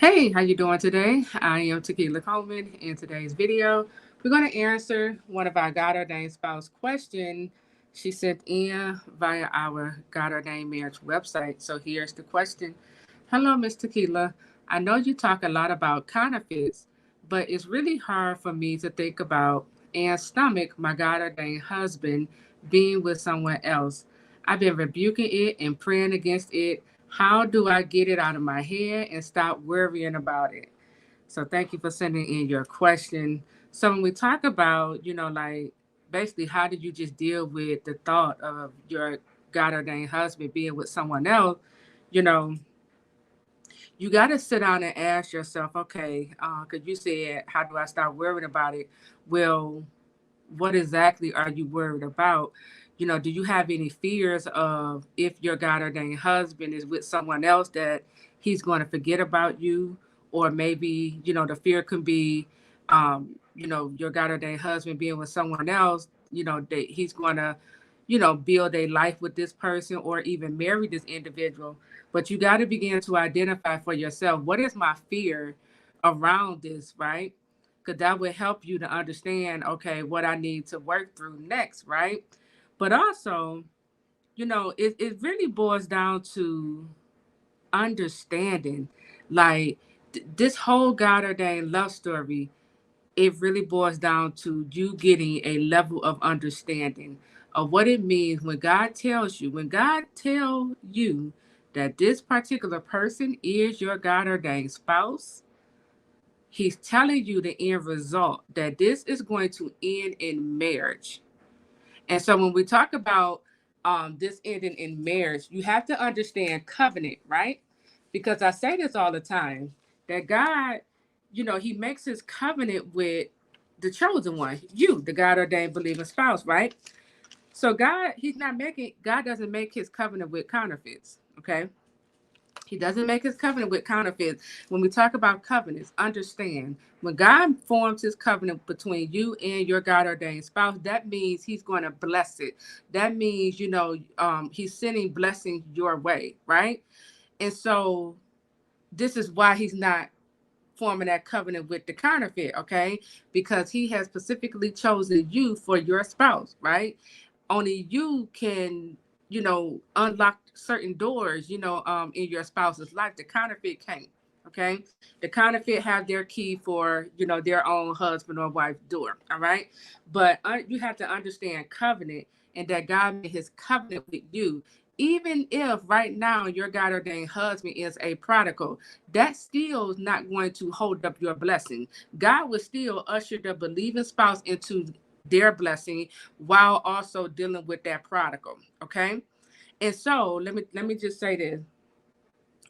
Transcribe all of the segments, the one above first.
Hey, how you doing today? I am Tequila Coleman. In today's video, we're going to answer one of our God ordained spouse question she sent in via our God ordained marriage website. So here's the question. Hello, Miss Tequila. I know you talk a lot about counterfeits, but it's really hard for me to think about and stomach my God ordained husband being with someone else. I've been rebuking it and praying against it. How do I get it out of my head and stop worrying about it? So thank you for sending in your question. So when we talk about, like basically how did you just deal with the thought of your God ordained husband being with someone else, you know, you got to sit down and ask yourself, okay, because you said, how do I stop worrying about it? Well, what exactly are you worried about? Do you have any fears of if your God ordained husband is with someone else that he's going to forget about you? Or maybe, the fear can be, your God ordained husband being with someone else, that he's going to, build a life with this person or even marry this individual. But you got to begin to identify for yourself, what is my fear around this, right? Because that would help you to understand, okay, what I need to work through next, right? But also, it really boils down to understanding. Like this whole God ordained love story, it really boils down to you getting a level of understanding of what it means when God tell you that this particular person is your God ordained spouse. He's telling you the end result, that this is going to end in marriage. And so when we talk about this ending in marriage, you have to understand covenant, right? Because I say this all the time, that God, he makes his covenant with the chosen one, you, the God ordained believing spouse, right? So God doesn't make his covenant with counterfeits, okay? He doesn't make his covenant with counterfeits. When we talk about covenants, understand when God forms his covenant between you and your God ordained spouse, that means he's going to bless it. That means, he's sending blessings your way, right? And so this is why he's not forming that covenant with the counterfeit, okay? Because he has specifically chosen you for your spouse, right? Only you can, unlock certain doors, in your spouse's life. The counterfeit can't. Okay. The counterfeit have their key for, their own husband or wife door. All right. But you have to understand covenant and that God made his covenant with you. Even if right now your God ordained husband is a prodigal, that still is not going to hold up your blessing. God will still usher the believing spouse into their blessing while also dealing with that prodigal. Okay. And so let me just say this.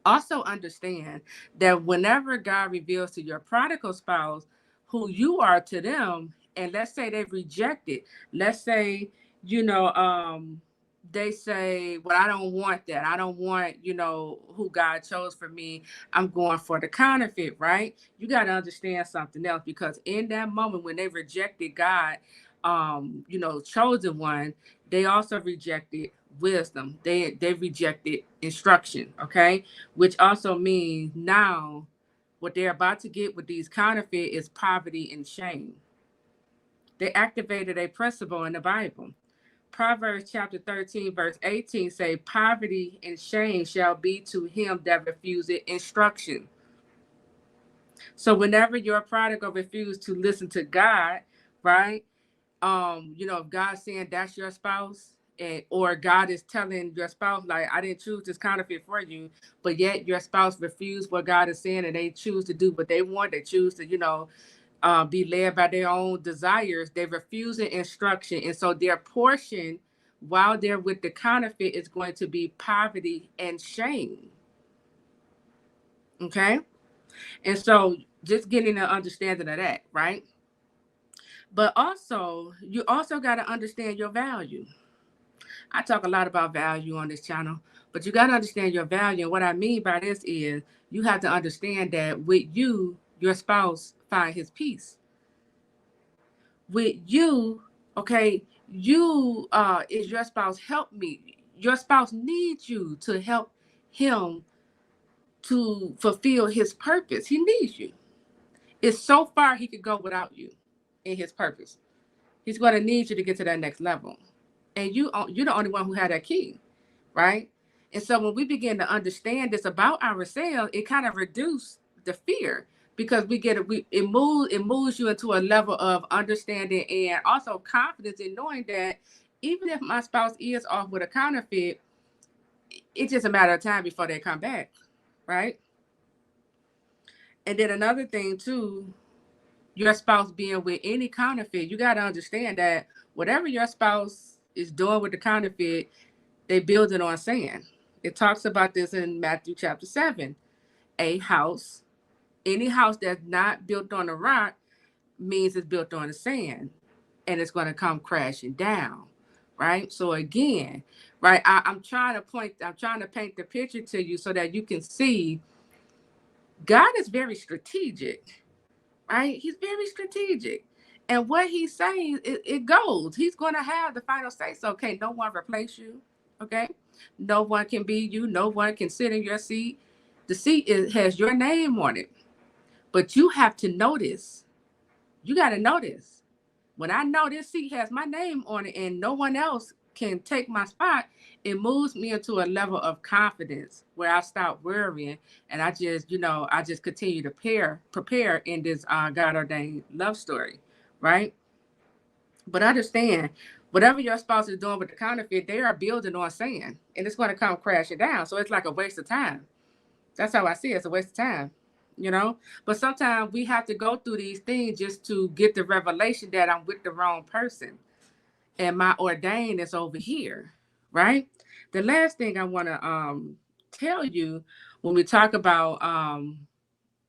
Also understand that whenever God reveals to your prodigal spouse who you are to them, and let's say they've rejected, let's say, you know, um, they say, well, I don't want that. I don't want, who God chose for me. I'm going for the counterfeit, right? You got to understand something else, because in that moment when they rejected God, chosen one, they also rejected wisdom. They rejected instruction, okay? Which also means now what they're about to get with these counterfeit is poverty and shame. They activated a principle in the Bible. Proverbs chapter 13, verse 18 say, poverty and shame shall be to him that refuses instruction. So whenever your prodigal refused to listen to God, right? If God's saying that's your spouse, or God is telling your spouse, like, I didn't choose this counterfeit for you, but yet your spouse refused what God is saying and they choose to do what they want. They choose to, be led by their own desires. They refuse the instruction. And so their portion while they're with the counterfeit is going to be poverty and shame. Okay. And so just getting an understanding of that, right? But also, you also got to understand your value. I talk a lot about value on this channel, but you got to understand your value. And what I mean by this is you have to understand that with you, your spouse find his peace. With you, okay, you is your spouse help me. Your spouse needs you to help him to fulfill his purpose. He needs you. It's so far he could go without you in his purpose. He's going to need you to get to that next level. And you're the only one who had that key, right? And so when we begin to understand this about ourselves, it kind of reduces the fear because it moves you into a level of understanding and also confidence in knowing that even if my spouse is off with a counterfeit, it's just a matter of time before they come back, right? And then another thing too, your spouse being with any counterfeit, you got to understand that whatever your spouse is doing with the counterfeit, they build it on sand. It talks about this in Matthew chapter 7. A house, any house that's not built on a rock means it's built on the sand and it's going to come crashing down. Right. So again, right, I'm trying to paint the picture to you so that you can see God is very strategic, right? He's very strategic. And what he's saying, it goes. He's going to have the final say. So, okay, no one replace you. Okay. No one can be you. No one can sit in your seat. The has your name on it. But you have to know this. You got to know this. When I know this seat has my name on it and no one else can take my spot, it moves me into a level of confidence where I stop worrying and I just continue to prepare in this God ordained love story, right? But understand, whatever your spouse is doing with the counterfeit, they are building on sand and it's going to come crashing down. So it's like a waste of time. That's how I see it. It's a waste of time, you know? But sometimes we have to go through these things just to get the revelation that I'm with the wrong person and my ordained is over here, right? The last thing I want to tell you when we talk about how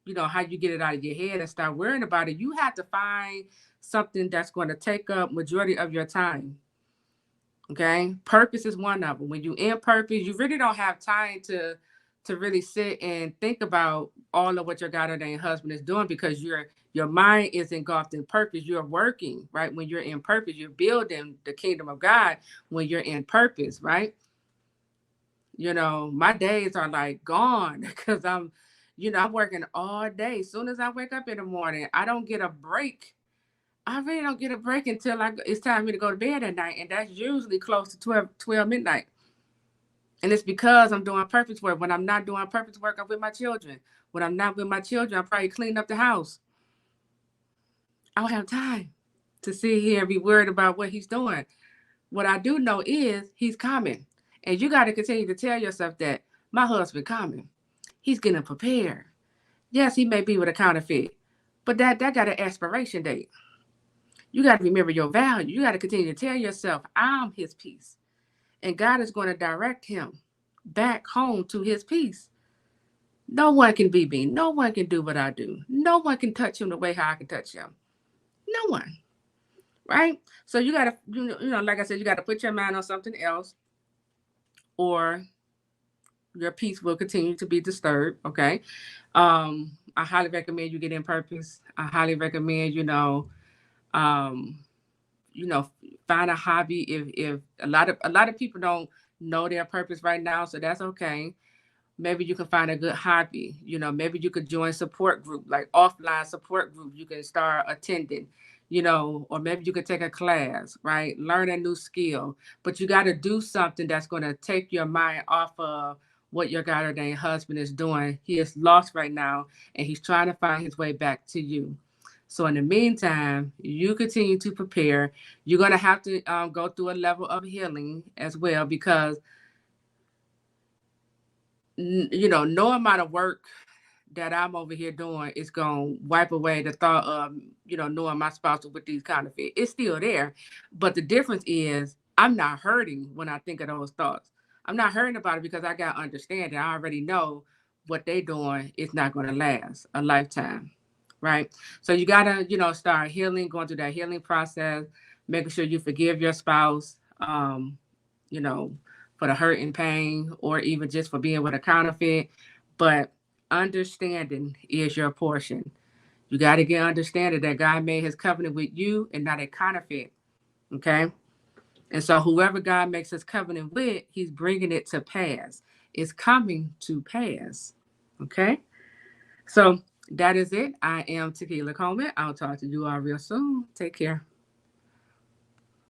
you get it out of your head and start worrying about it, you have to find something that's going to take up majority of your time. Okay, purpose is one of them. When you in purpose, you really don't have time to really sit and think about all of what your God ordained husband is doing because your mind is engulfed in purpose. You're working, right? When you're in purpose, you're building the kingdom of God when you're in purpose, right? My days are like gone because I'm working all day. As soon as I wake up in the morning, I don't get a break. I really don't get a break until it's time for me to go to bed at night. And that's usually close to 12 midnight. And it's because I'm doing purpose work. When I'm not doing purpose work, I'm with my children. When I'm not with my children, I'm probably cleaning up the house. I don't have time to sit here and be worried about what he's doing. What I do know is he's coming. And you got to continue to tell yourself that my husband coming. He's getting prepared. Yes, he may be with a counterfeit, but that got an expiration date. You got to remember your value. You got to continue to tell yourself, I'm his peace. And God is going to direct him back home to his peace. No one can be me. No one can do what I do. No one can touch him the way how I can touch him. No one. Right? So you got to, like I said, you got to put your mind on something else or your peace will continue to be disturbed. Okay. I highly recommend you get in purpose. I highly recommend, um, find a hobby. If a lot of people don't know their purpose right now, so that's okay. Maybe you can find a good hobby. Maybe you could join support group, like offline support group. You can start attending, or maybe you could take a class, right? Learn a new skill. But you got to do something that's going to take your mind off of what your God ordained husband is doing. He is lost right now, and he's trying to find his way back to you. So in the meantime, you continue to prepare. You're going to have to go through a level of healing as well because no amount of work that I'm over here doing is going to wipe away the thought of, knowing my spouse with these counterfeit. It's still there. But the difference is I'm not hurting when I think of those thoughts. I'm not hurting about it because I got understanding. I already know what they're doing is not going to last a lifetime. Right. So you got to, start healing, going through that healing process, making sure you forgive your spouse, you know, for the hurt and pain or even just for being with a counterfeit. But understanding is your portion. You got to get understanding that God made his covenant with you and not a counterfeit. Okay. And so whoever God makes his covenant with, he's bringing it to pass. It's coming to pass. Okay. So that is it. I am Tequila Coleman. I'll talk to you all real soon. Take care.